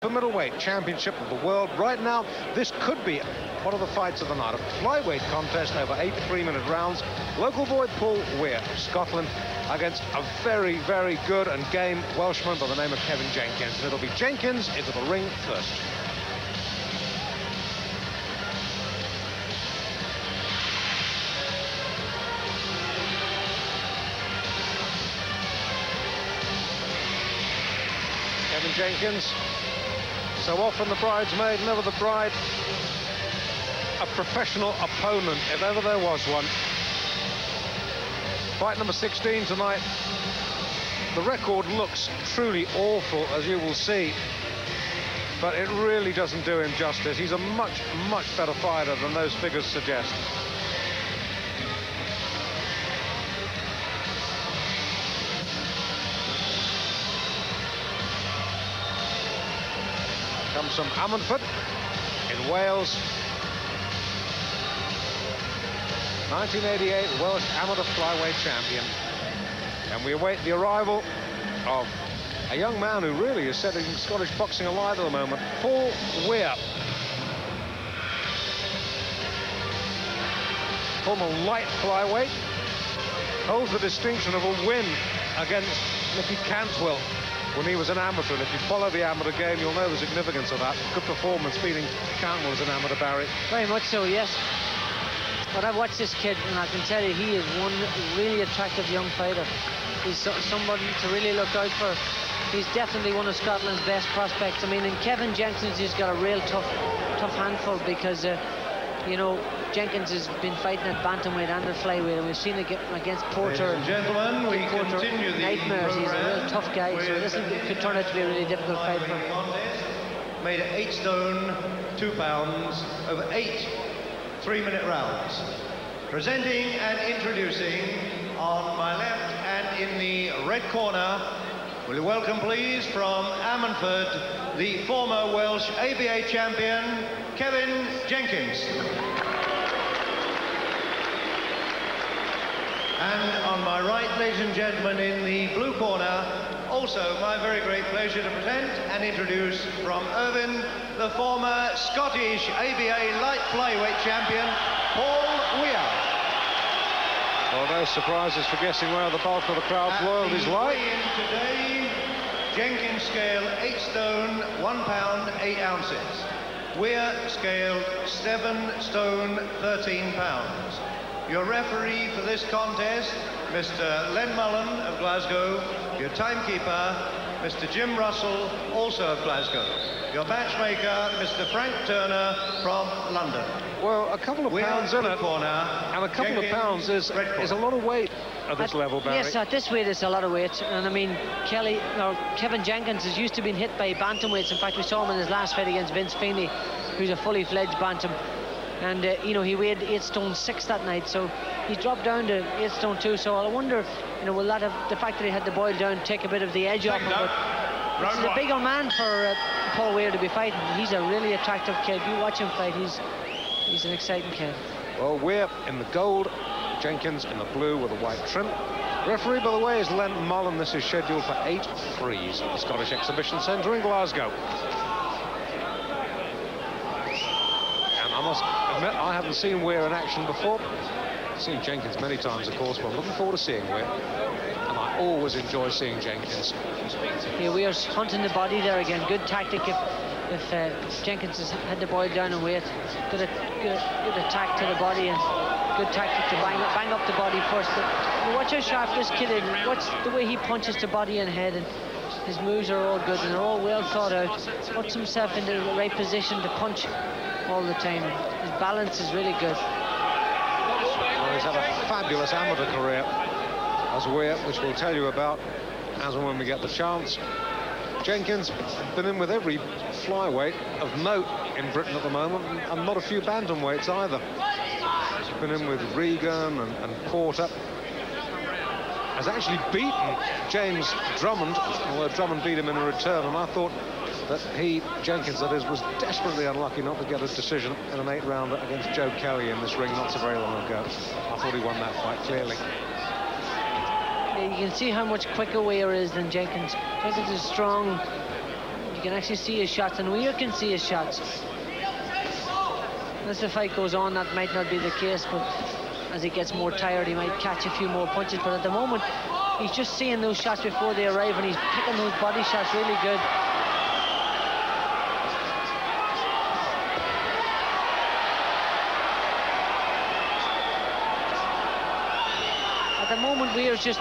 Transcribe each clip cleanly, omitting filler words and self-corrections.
The middleweight championship of the world. Right now, this could be one of the fights of the night. A flyweight contest over 8 3-minute rounds. Local boy Paul Weir, Scotland, against a very, very good and game Welshman by the name of Kevin Jenkins. And it'll be Jenkins into the ring first. Kevin Jenkins. So often the bridesmaid, never the bride. A professional opponent, if ever there was one. Fight number 16 tonight. The record looks truly awful, as you will see. But it really doesn't do him justice. He's a much, much better fighter than those figures suggest. Comes from Ammanford in Wales. 1988 Welsh amateur flyweight champion. And we await the arrival of a young man who really is setting Scottish boxing alive at the moment, Paul Weir. Former light flyweight, holds the distinction of a win against Nicky Cantwell when he was an amateur. And if you follow the amateur game, you'll know the significance of that. Good performance beating Cantwell as an amateur, Barry. Very much so, yes. But I've watched this kid, and I can tell you he is one really attractive young fighter. He's somebody to really look out for. He's definitely one of Scotland's best prospects. I mean, in Kevin Jenkins, he's got a real tough handful because, you know, Jenkins has been fighting at bantamweight and at flyweight, and we've seen it against Porter. Ladies and gentlemen, we continue the nightmares. He's a real tough guy, so this could turn out to be a really difficult fight for him. Made at 8 stone, 2 pounds, over 8 3-minute rounds. Presenting and introducing on my left and in the red corner, will you welcome please from Ammanford, the former Welsh ABA champion, Kevin Jenkins. And on my right, ladies and gentlemen, in the blue corner, also my very great pleasure to present and introduce from Irvine, the former Scottish ABA light flyweight champion, Paul Weir. Well, no surprises for guessing where the bulk of the crowd's loyalties lie. Today, Jenkins scale 8 stone, 1 pound, 8 ounces. Weir scaled 7 stone, 13 pounds. Your referee for this contest, Mr. Len Mullen of Glasgow. Your timekeeper, Mr. Jim Russell, also of Glasgow. Your matchmaker, Mr. Frank Turner from London. Well, a couple of pounds in it, corner, and a couple of pounds is a lot of weight at this level, Barry. Yes, at this weight it's a lot of weight, and I mean, Kevin Jenkins is used to being hit by bantamweights. In fact, we saw him in his last fight against Vince Feeney, who's a fully fledged bantam. And, you know, he weighed 8 stone 6 that night, so he dropped down to 8 stone 2. So I wonder, you know, will that have, the fact that he had to boil down, take a bit of the edge off him? But it's a big old man for Paul Weir to be fighting. He's a really attractive kid. You watch him fight, he's an exciting kid. Well, Weir in the gold, Jenkins in the blue with a white trim. Referee, by the way, is Len Mullen. This is scheduled for 8 threes at the Scottish Exhibition Centre in Glasgow. I must admit, I haven't seen Weir in action before. I've seen Jenkins many times, of course, but I'm looking forward to seeing Weir. And I always enjoy seeing Jenkins. Yeah, Weir's hunting the body there again. Good tactic if Jenkins has had to boil down and weight. Good attack to the body and good tactic to bang up the body first. But watch how sharp this kid is. Watch the way he punches the body and head. And his moves are all good and they're all well thought out. Puts himself into the right position to punch all the time. His balance is really good. Well, he's had a fabulous amateur career as Weir, which we'll tell you about as and when we get the chance. Jenkins been in with every flyweight of note in Britain at the moment, and not a few bantamweights either. He's been in with Regan and Porter. Has actually beaten James Drummond, although Drummond beat him in a return, and I thought that Jenkins that is, was desperately unlucky not to get a decision in an 8-rounder against Joe Kelly in this ring not so very long ago. I thought he won that fight clearly. You can see how much quicker Weir is than Jenkins. Jenkins is strong, You can actually see his shots, and Weir can see his shots. As the fight goes on, that might not be the case, but as he gets more tired, he might catch a few more punches. But at the moment, he's just seeing those shots before they arrive, and he's picking those body shots really good. At the moment, Weir's he's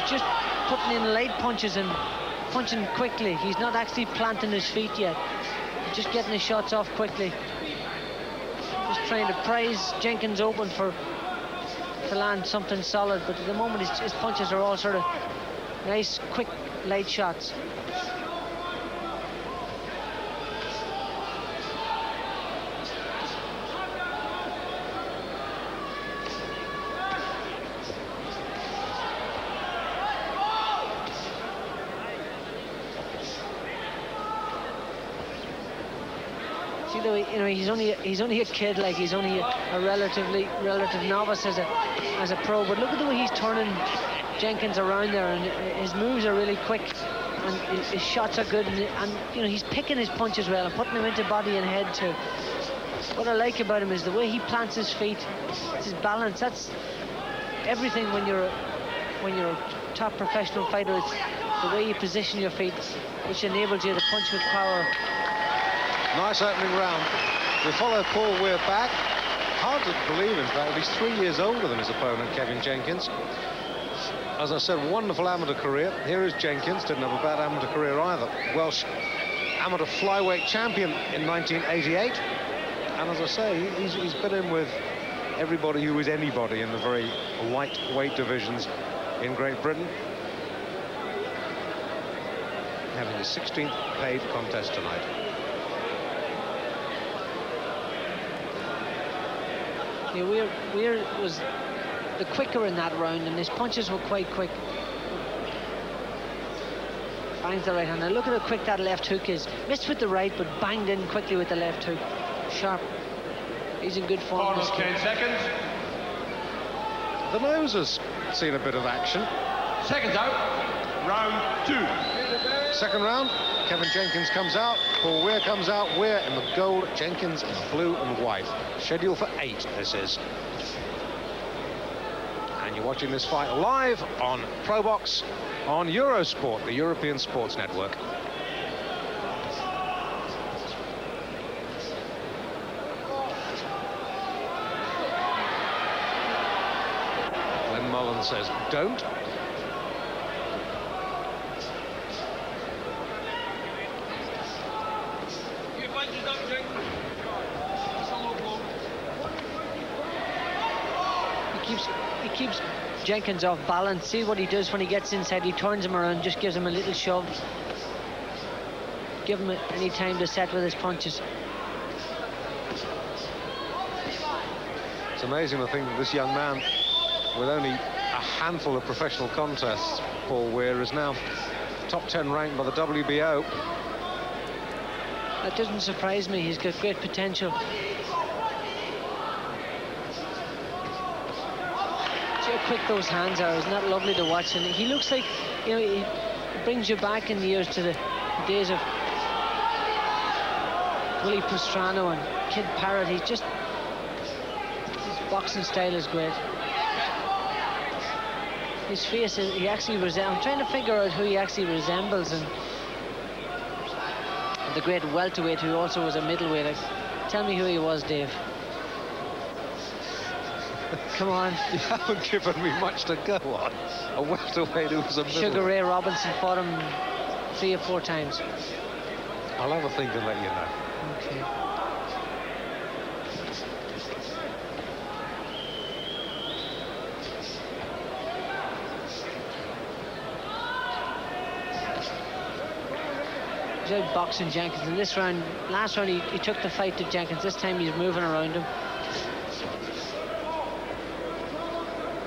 just putting in light punches and punching quickly. He's not actually planting his feet yet. He's just getting his shots off quickly. Just trying to prize Jenkins open to land something solid, but at the moment his punches are all sort of nice, quick, light shots. He's only a kid, like he's only a relative novice as a pro. But look at the way he's turning Jenkins around there, and his moves are really quick, and his shots are good, and he's picking his punches well and putting them into body and head too. What I like about him is the way he plants his feet, his balance. That's everything when you're a top professional fighter. It's the way you position your feet, which enables you to punch with power. Nice opening round. We follow Paul Weir back. Hard to believe, in fact, he's 3 years older than his opponent, Kevin Jenkins. As I said, wonderful amateur career. Here is Jenkins, didn't have a bad amateur career either. Welsh amateur flyweight champion in 1988. And as I say, he's been in with everybody who is anybody in the very lightweight divisions in Great Britain. Having his 16th paid contest tonight. Yeah, Weir was the quicker in that round, and his punches were quite quick. Bangs the right hand. Now look at how quick that left hook is. Missed with the right, but banged in quickly with the left hook. Sharp. He's in good form. 10 seconds. The nose has seen a bit of action. Seconds out. Round 2. Second round. Kevin Jenkins comes out, Paul Weir comes out. Weir in the gold, Jenkins in the blue and white. Scheduled for 8, this is. And you're watching this fight live on ProBox on Eurosport, the European Sports Network. Glenn Mullen says, don't. He keeps Jenkins off balance. See what he does when he gets inside. He turns him around, just gives him a little shove. Give him any time to set with his punches. It's amazing to think that this young man, with only a handful of professional contests, Paul Weir, is now top 10 ranked by the WBO. That doesn't surprise me. He's got great potential. Quick those hands are. Isn't that lovely to watch? And he looks like, he brings you back in the years to the days of Willie Pastrano and Kid Parrott. His boxing style is great. His face is, I'm trying to figure out who he actually resembles, and the great welterweight who also was a middleweight. Tell me who he was, Dave. Come on. You haven't given me much to go on. A welterweight who was a middleweight. Sugar Ray Robinson fought him 3 or 4 times. I'll have a think and let you know. Okay. He's out boxing Jenkins in this round. Last round he took the fight to Jenkins. This time he's moving around him,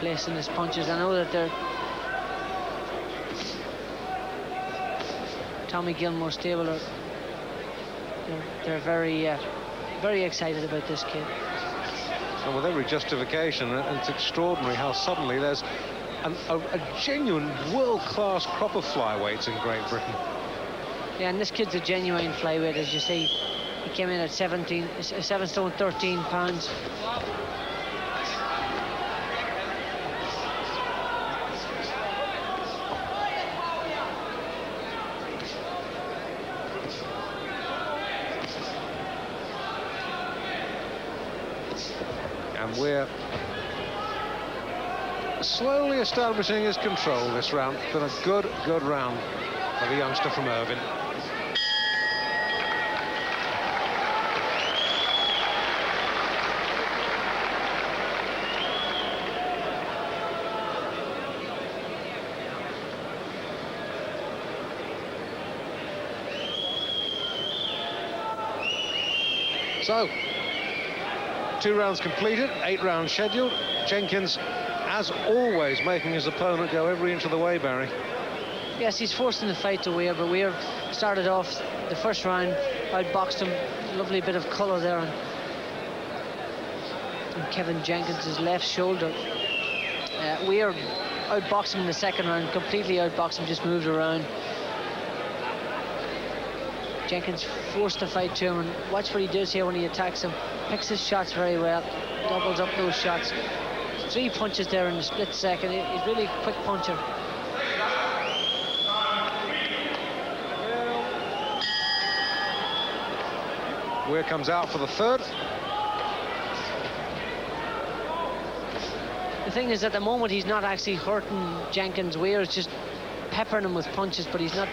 placing his punches. I know that Tommy Gilmore stable they're very excited about this kid. And with every justification, and it's extraordinary how suddenly there's a genuine world-class crop of flyweights in Great Britain. Yeah, and this kid's a genuine flyweight, as you see. He came in at 7 stone 13 pounds. And Weir slowly establishing his control this round. It's been a good round for the youngster from Irvine. So, 2 rounds completed, 8 rounds scheduled. Jenkins, as always, making his opponent go every inch of the way, Barry. Yes, he's forcing the fight to Weir, but Weir started off the first round, outboxed him. Lovely bit of colour there on Kevin Jenkins' left shoulder. Weir outboxed him in the second round, completely outboxed him, just moved around. Jenkins forced the fight to him, and watch what he does here when he attacks him. Picks his shots very well, doubles up those shots. 3 punches there in a split second. He's really a quick puncher. Weir comes out for the third. The thing is, at the moment, he's not actually hurting Jenkins. Weir is just peppering him with punches, but he's not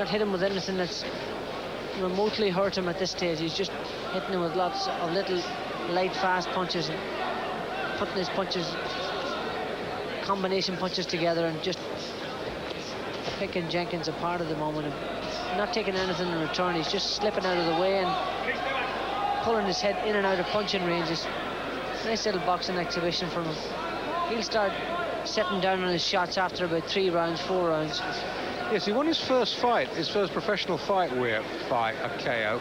hitting him with anything that's remotely hurt him at this stage. He's just hitting him with lots of little light, fast punches and putting his punches, combination punches together, and just picking Jenkins apart at the moment and not taking anything in return. He's just slipping out of the way and pulling his head in and out of punching ranges. Nice little boxing exhibition from him. He'll start setting down on his shots after about 3 rounds, 4 rounds. Yes, he won his first fight, his first professional fight, Weir, by a KO.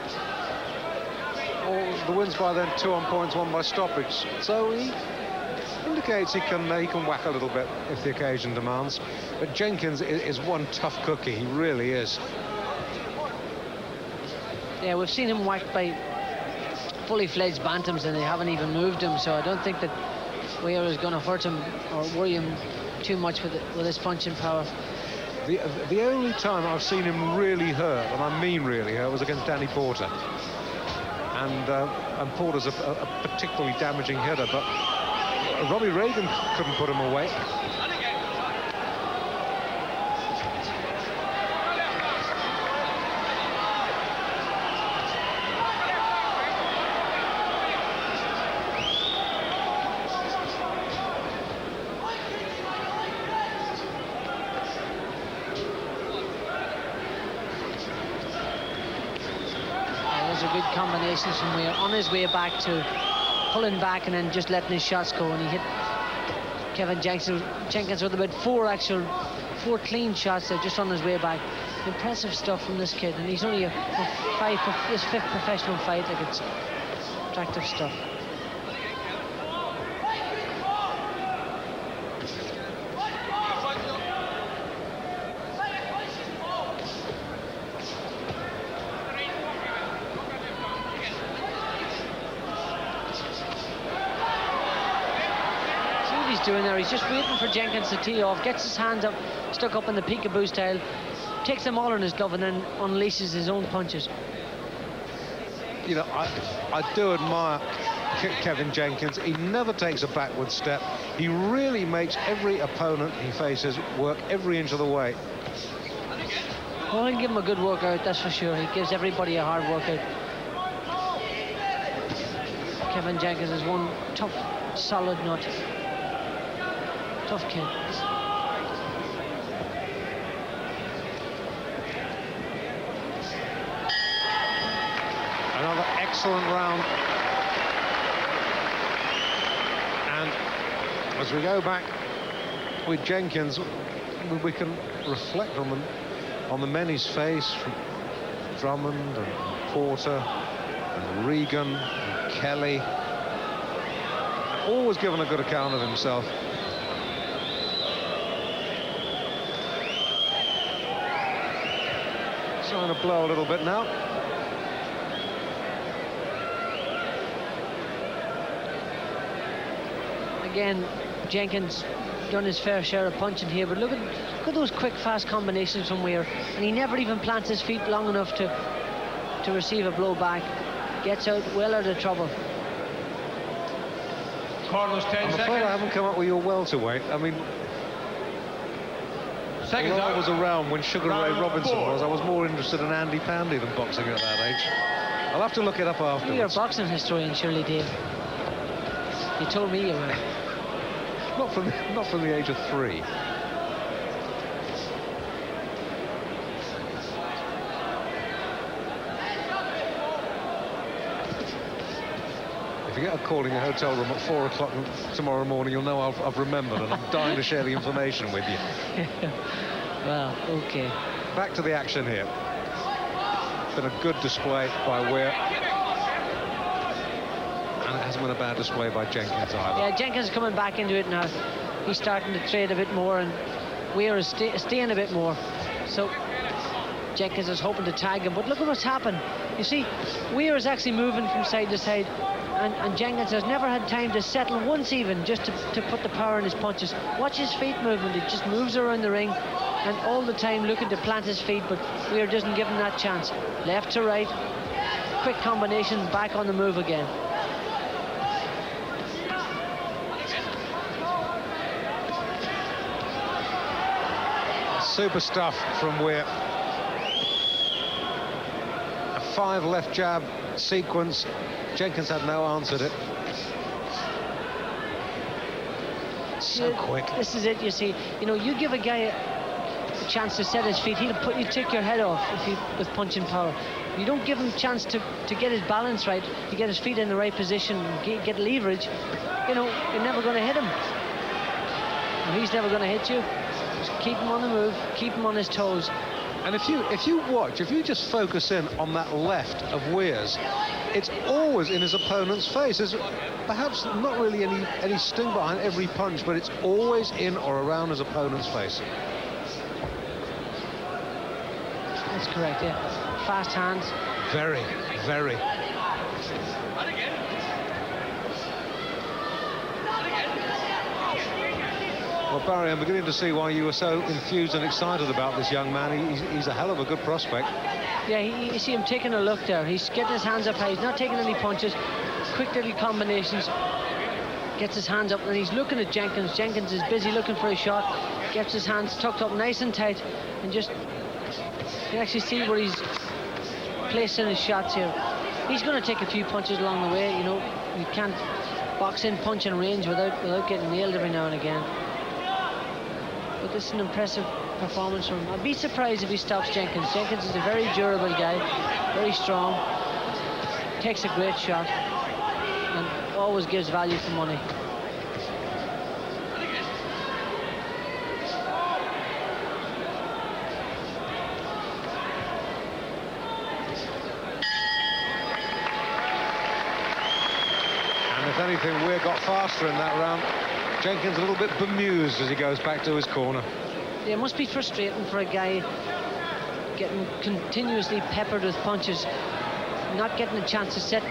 All the wins by then 2 on points, 1 by stoppage. So he indicates he can whack a little bit if the occasion demands. But Jenkins is one tough cookie, he really is. Yeah, we've seen him whacked by fully fledged bantams and they haven't even moved him, so I don't think that Weir is going to hurt him or worry him too much with his punching power. The only time I've seen him really hurt, and I mean really hurt, was against Danny Porter. And Porter's a particularly damaging hitter, but Robbie Reagan couldn't put him away. Combinations from Weir on his way back to pulling back and then just letting his shots go, and he hit Kevin Jenkins with about 4 clean shots there just on his way back. Impressive stuff from this kid, and he's only his 5th professional fight. Like, it's attractive stuff. Doing there, he's just waiting for Jenkins to tee off, gets his hands up, stuck up in the peekaboo style, takes them all in his glove and then unleashes his own punches. You know, I do admire Kevin Jenkins. He never takes a backward step. He really makes every opponent he faces work every inch of the way. Well, I'll give him a good workout, that's for sure. He gives everybody a hard workout. Kevin Jenkins is one tough, solid nut. Tough kid. Another excellent round. And as we go back with Jenkins, we can reflect on the men he's faced, from Drummond and Porter and Regan and Kelly. Always given a good account of himself. Trying to blow a little bit now. Again, Jenkins done his fair share of punching here, but look at those quick, fast combinations from Weir, and he never even plants his feet long enough to receive a blow back. Gets out well out of trouble. Corners 10 I'm afraid seconds. I haven't come up with your welterweight. I mean, Seconds although I out. was around when Sugar Ray Round Robinson 4. was, I was more interested in Andy Pandy than boxing at that age. I'll have to look it up You're a afterwards. boxing historian, surely, Dave. You told me you were. Not from the age of 3. If you get a call in your hotel room at 4 o'clock tomorrow morning, you'll know I've remembered, and I'm dying to share the information with you. Well, okay. Back to the action here. Been a good display by Weir. And it hasn't been a bad display by Jenkins either. Yeah, Jenkins is coming back into it now. He's starting to trade a bit more, and Weir is staying a bit more. So Jenkins is hoping to tag him, but look at what's happened. You see, Weir is actually moving from side to side, and Jenkins has never had time to settle once even, just to put the power in his punches. Watch his feet movement. It just moves around the ring, and all the time looking to plant his feet, but Weir doesn't give him that chance. Left to right, quick combination, back on the move again. Super stuff from Weir. A 5 left jab sequence. Jenkins had no answer to it. So quick. This is it, you see. You know, you give a guy a chance to set his feet, you take your head off with punching power. You don't give him a chance to get his balance right, to get his feet in the right position, get leverage. You know, you're never going to hit him. And he's never going to hit you. Just keep him on the move, keep him on his toes. And if you just focus in on that left of Weir's, it's always in his opponent's face. There's perhaps not really any sting behind every punch, but it's always in or around his opponent's face. That's correct, yeah. Fast hands. Very, very. Well, Barry, I'm beginning to see why you were so enthused and excited about this young man. He's a hell of a good prospect. Yeah, you see him taking a look there. He's getting his hands up high. He's not taking any punches. Quick little combinations. Gets his hands up, and he's looking at Jenkins. Jenkins is busy looking for a shot. Gets his hands tucked up nice and tight, and just you can actually see where he's placing his shots here. He's going to take a few punches along the way. You know, you can't box in punching range without getting nailed every now and again. But this is an impressive performance from him. I'd be surprised if he stops Jenkins. Jenkins is a very durable guy, very strong, takes a great shot, and always gives value for money. And if anything, Weir got faster in that round. Jenkins a little bit bemused as he goes back to his corner. Yeah, it must be frustrating for a guy getting continuously peppered with punches, not getting a chance to set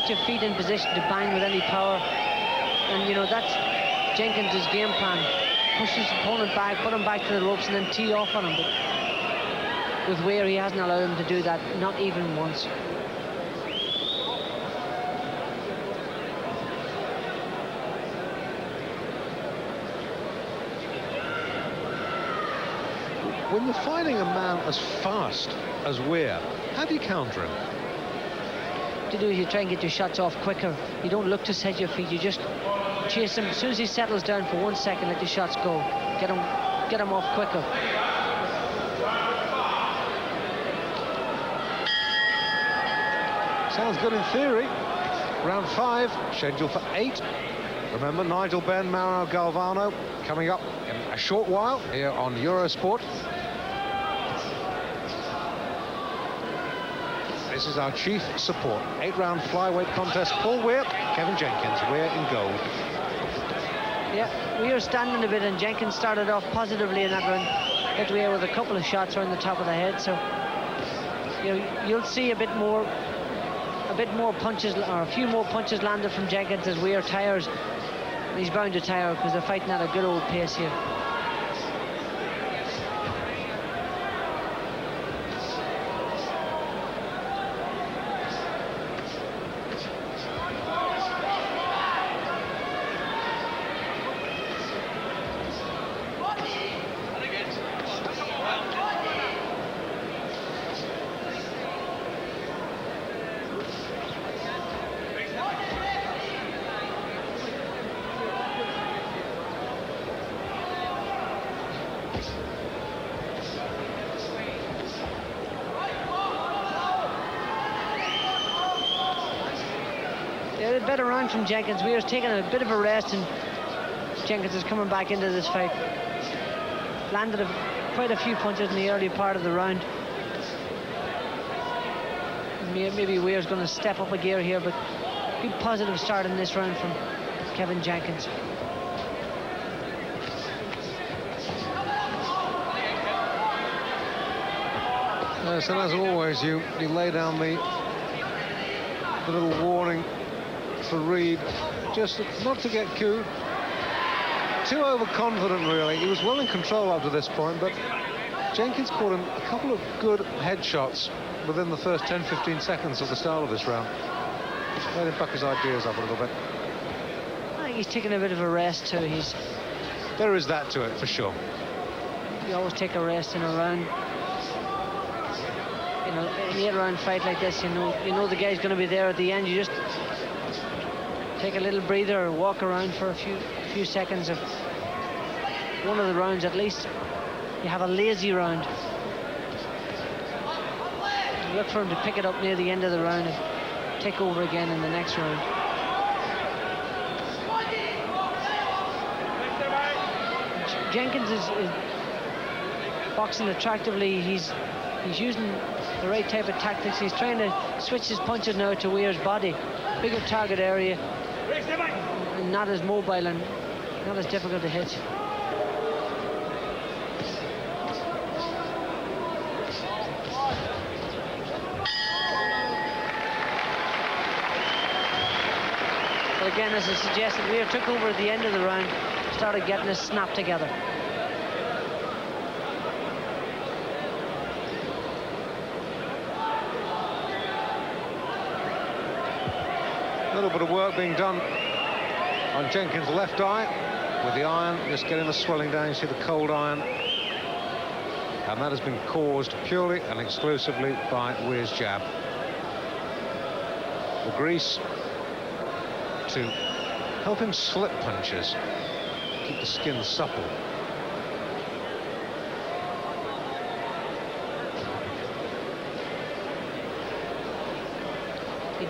your feet in position to bang with any power. And you know, that's Jenkins' game plan. Push his opponent back, put him back to the ropes, and then tee off on him. But with Weir, he hasn't allowed him to do that, not even once. When you're fighting a man as fast as Weir, how do you counter him? To do is you try and get your shots off quicker. You don't look to set your feet, you just chase him. As soon as he settles down for 1 second, let your shots go. Get him off quicker. Sounds good in theory. Round 5, scheduled for 8. Remember, Nigel Benn, Mauro Galvano coming up in a short while here on Eurosport. This is our chief support. 8-round flyweight contest. Paul Weir, Kevin Jenkins. Weir in gold. Yeah, Weir standing a bit, and Jenkins started off positively in that round. hit Weir with a couple of shots around the top of the head. So you'll see a bit more punches, or a few more punches landed from Jenkins as Weir tires. He's bound to tire because they're fighting at a good old pace here. A better round from Jenkins. Weir's taking a bit of a rest, and Jenkins is coming back into this fight. Landed quite a few punches in the early part of the round. Maybe Weir's going to step up a gear here, but good positive start in this round from Kevin Jenkins. Yes, and as always, you lay down the little warning for Reed, just not to get too overconfident, really. He was well in control up to this point, but Jenkins caught him a couple of good headshots within the first 10-15 seconds of the start of this round. Made him buck his ideas up a little bit. I think he's taking a bit of a rest too. There is that to it, for sure. You always take a rest in a round. In an 8-round fight like this, you know the guy's going to be there at the end. You just take a little breather, or walk around for a few seconds of one of the rounds at least. You have a lazy round. You look for him to pick it up near the end of the round and take over again in the next round. Jenkins is boxing attractively. He's using the right type of tactics. He's trying to switch his punches now to Weir's body. Bigger target area, and not as mobile and not as difficult to hit. But again, as I suggested, Weir took over at the end of the round, started getting his snap together. A little bit of work being done on Jenkins' left eye with the iron, just getting the swelling down. You see the cold iron, and that has been caused purely and exclusively by Weir's jab. The grease to help him slip punches, keep the skin supple.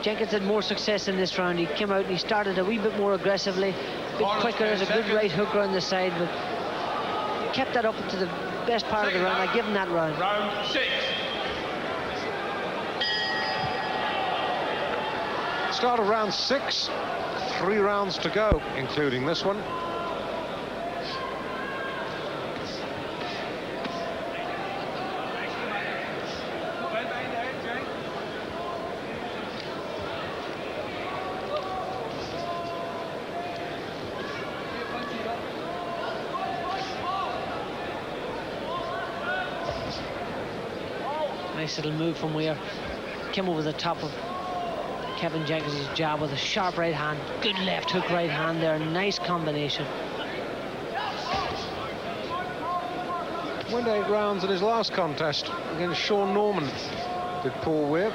Jenkins had more success in this round. He came out and he started a wee bit more aggressively, a bit quicker. There's a good right hook around the side, but he kept that up to the best part of the round. I give him that round. Round 6. Start of round 6, 3 rounds to go, including this one. Nice little move from Weir. Came over the top of Kevin Jenkins' jab with a sharp right hand. Good left hook right hand there. Nice combination. Went 8 rounds in his last contest against Sean Norman, did Paul Weir.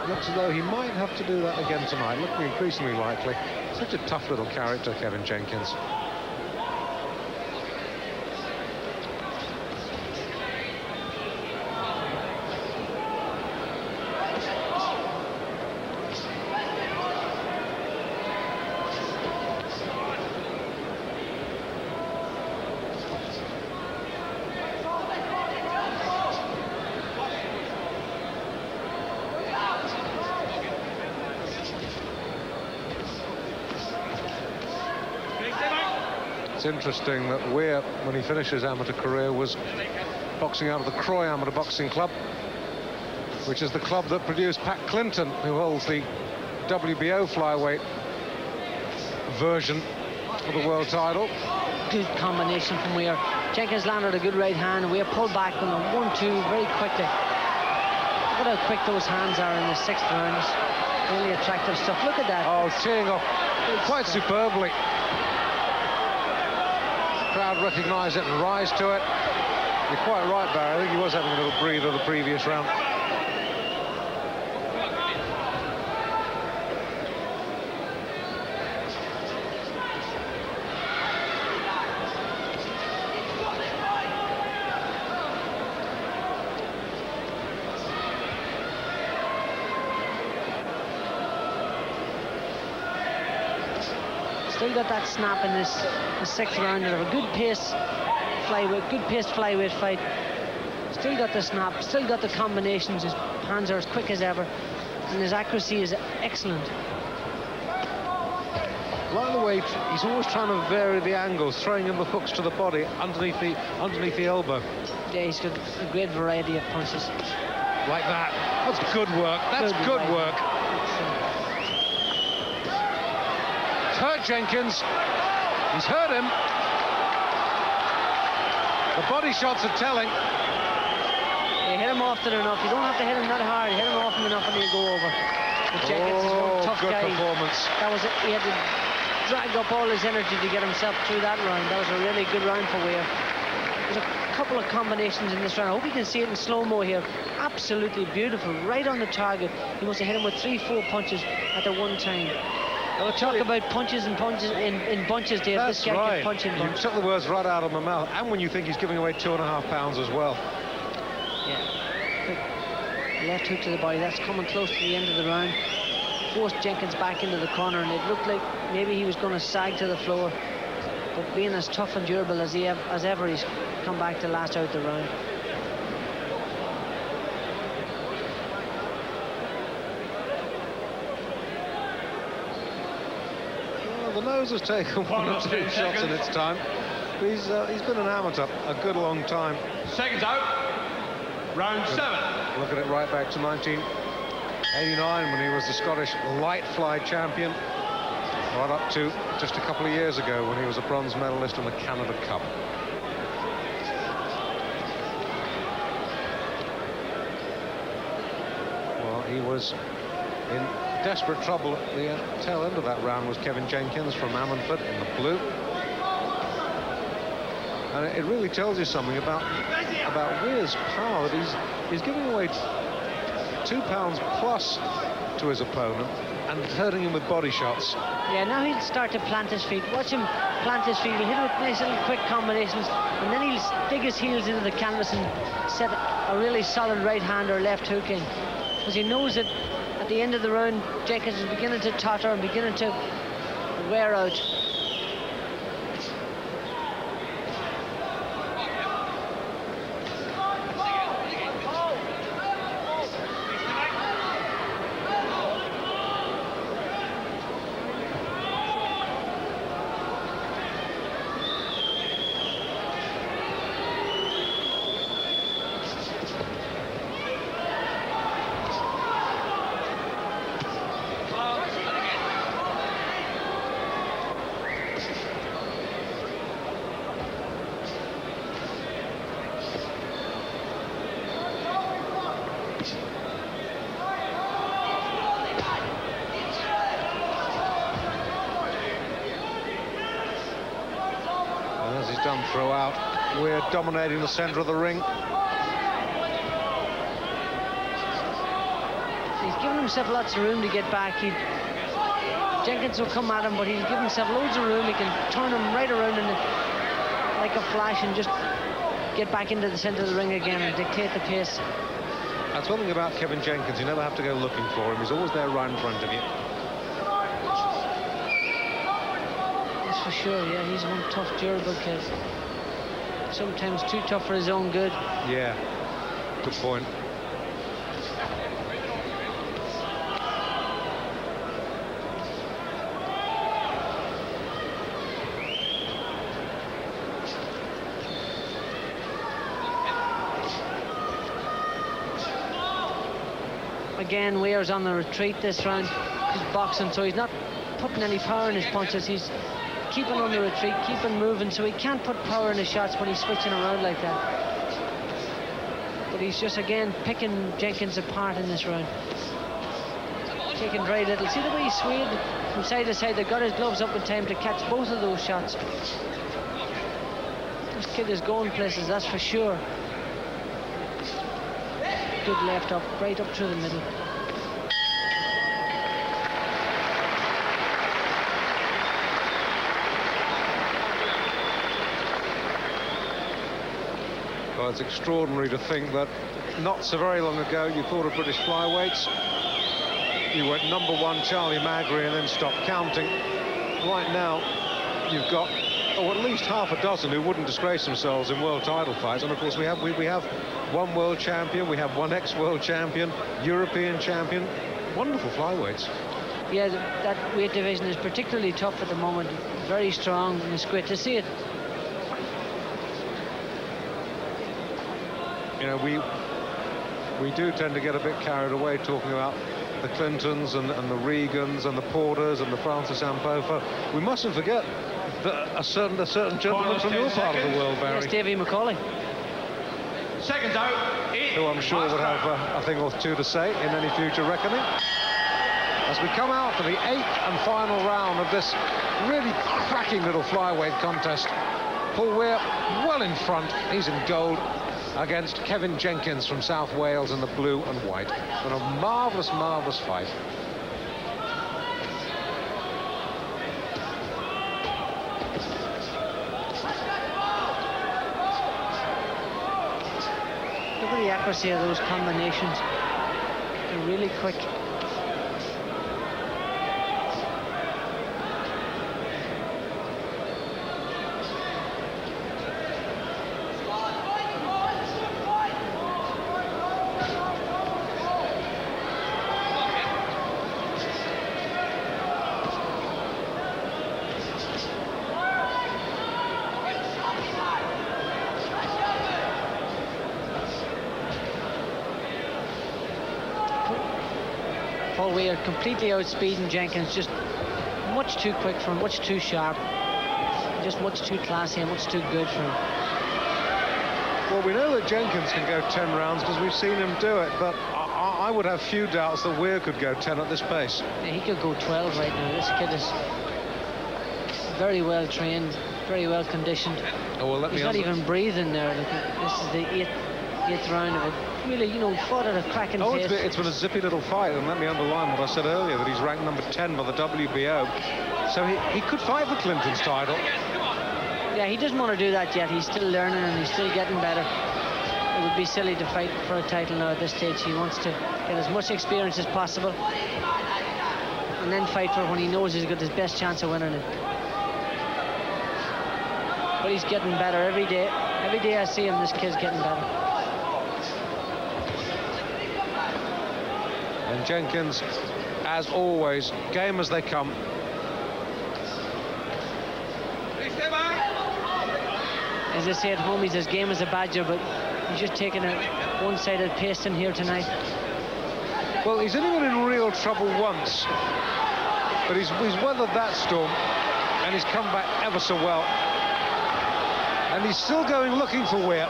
Looks as though he might have to do that again tonight. Looking increasingly likely. Such a tough little character, Kevin Jenkins. It's interesting that Weir, when he finished his amateur career, was boxing out of the Croy Amateur Boxing Club, which is the club that produced Pat Clinton, who holds the WBO flyweight version of the world title. Good combination from Weir. Jenkins landed a good right hand. Weir pulled back on the 1-2 very quickly. Look at how quick those hands are in the 6th round. Really attractive stuff. Look at that. Oh, teeing off quite superbly. Crowd recognise it and rise to it. You're quite right, Barry. I think he was having a little breather the previous round. Still got that snap in this the 6th round. They have a good pace flyweight fight. Still got the snap, still got the combinations. His hands are as quick as ever, and his accuracy is excellent. Right the weight, he's always trying to vary the angles, throwing in the hooks to the body underneath the elbow. Yeah, he's got a great variety of punches. Like that. That's good work. That's good work. It's hurt Jenkins. He's hurt him. The body shots are telling. You hit him often enough. You don't have to hit him that hard. Hit him often enough and he'll go over. But Jenkins is one tough good guy. Performance. That was it. He had to drag up all his energy to get himself through that round. That was a really good round for Weir. There's a couple of combinations in this round. I hope you can see it in slow-mo here. Absolutely beautiful. Right on the target. He must have hit him with 3-4 punches at the one time. We'll talk about punches and punches in bunches, Dave. That's this guy right. can punch in You bunches. took the words right out of my mouth. And when you think he's giving away 2.5 pounds as well. Yeah. Quick left hook to the body. That's coming close to the end of the round. Forced Jenkins back into the corner, and it looked like maybe he was going to sag to the floor. But being as tough and durable as ever, he's come back to last out the round. The nose has taken one or two shots in its time. But he's been an amateur a good long time. Seconds out. Round 7. Look at it right back to 1989 when he was the Scottish light fly champion. Right up to just a couple of years ago when he was a bronze medalist in the Canada Cup. Well, he was in desperate trouble at the tail end of that round was Kevin Jenkins from Ammanford in the blue. And it really tells you something about Weir's power, that he's giving away 2 pounds plus to his opponent and hurting him with body shots. Yeah, now he'll start to plant his feet. Watch him plant his feet. He'll hit him with nice little quick combinations, and then he'll dig his heels into the canvas and set a really solid right hand or left hook in. Because he knows that at the end of the round, Jenkins is beginning to totter and beginning to wear out. Done throughout. We're dominating the centre of the ring. He's given himself lots of room to get back. Jenkins will come at him, but he's given himself loads of room. He can turn him right around like a flash and just get back into the centre of the ring again and dictate the pace. That's one thing about Kevin Jenkins. You never have to go looking for him. He's always there right in front of you. For sure, yeah, he's one tough, durable kid. Sometimes too tough for his own good. Yeah, good point. again, Weir's on the retreat this round. He's boxing, so he's not putting any power in his punches. He's keeping on the retreat, keeping moving, so he can't put power in his shots when he's switching around like that. But he's just, again, picking Jenkins apart in this round. Taking very little. See the way he swayed from side to side? They got his gloves up in time to catch both of those shots. This kid is going places, that's for sure. Good left up, right up through the middle. Well, it's extraordinary to think that not so very long ago you thought of British flyweights. You went #1 Charlie Magri and then stopped counting. Right now you've got at least half a dozen who wouldn't disgrace themselves in world title fights. And of course we have one world champion, we have one ex-world champion, European champion. Wonderful flyweights. Yeah, that weight division is particularly tough at the moment. Very strong, and it's great to see it. You know, we do tend to get a bit carried away talking about the Clintons and the Regans and the Porters and the Francis Ampofa. We mustn't forget that a certain gentleman from your part of the world, Barry. Yes, Davy McCauley. Seconds out. Who I'm sure would have a thing or two to say in any future reckoning. As we come out for the 8th and final round of this really cracking little flyweight contest. Paul Weir well in front. He's in gold against Kevin Jenkins from South Wales in the blue and white. And a marvellous, marvellous fight. Look at the accuracy of those combinations. They're really quick. Paul Weir completely outspeeding Jenkins, just much too quick for him, much too sharp, just much too classy and much too good for him. Well, we know that Jenkins can go 10 rounds because we've seen him do it, but I would have few doubts that Weir could go 10 at this pace. Yeah, he could go 12 right now. This kid is very well trained, very well conditioned. Oh, well, he's not even breathing there. Look, this is the eighth round of it. Really, you know, fought at a cracking pace. It's been a zippy little fight, and let me underline what I said earlier, that he's ranked number 10 by the WBO. So he could fight the Clintons title. Yeah, he doesn't want to do that yet. He's still learning and he's still getting better. It would be silly to fight for a title now at this stage. He wants to get as much experience as possible and then fight for when he knows he's got his best chance of winning it. But he's getting better every day. Every day I see him, this kid's getting better. And Jenkins, as always, game as they come. As I say at home, he's as game as a badger, but he's just taking a one-sided pasting here tonight. Well, he's only been in real trouble once, but he's weathered that storm, and he's come back ever so well. And he's still going looking for Weir.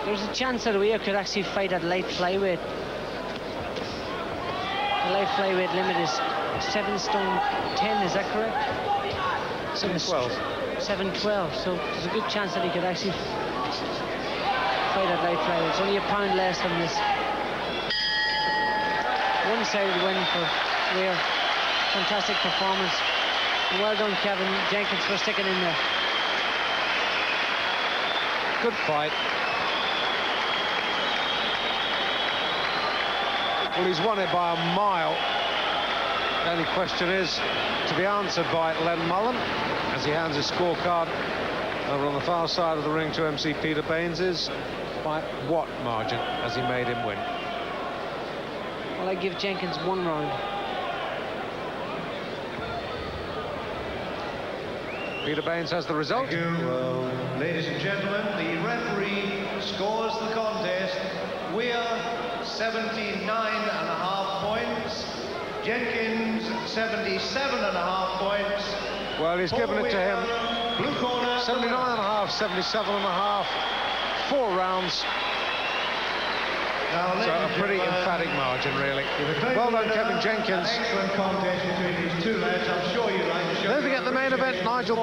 There's a chance that Weir could actually fight at light flyweight. The light flyweight limit is 7 stone 10, is that correct? 7-12. 7-12, so there's a good chance that he could actually fight at light flyweight. It's only a pound less than this. One-sided win for Weir. Fantastic performance. And well done, Kevin Jenkins, for sticking in there. Good fight. Well, he's won it by a mile. The only question is to be answered by Len Mullen as he hands his scorecard over on the far side of the ring to MC Peter Baines's. By what margin has he made him win? Well, I give Jenkins 1 round. Peter Baines has the result. Thank you. Ladies and gentlemen, the referee scores the contest. Weir 79.5 points. Jenkins 77.5 points. Well, he's given it to him. Blue corner. 79.5, 77.5. 4 rounds. Now, So a pretty emphatic margin, really. Well done, Kevin Jenkins. An excellent contest between these two lads. I'm sure you'd like to show. Don't forget the main event, Nigel.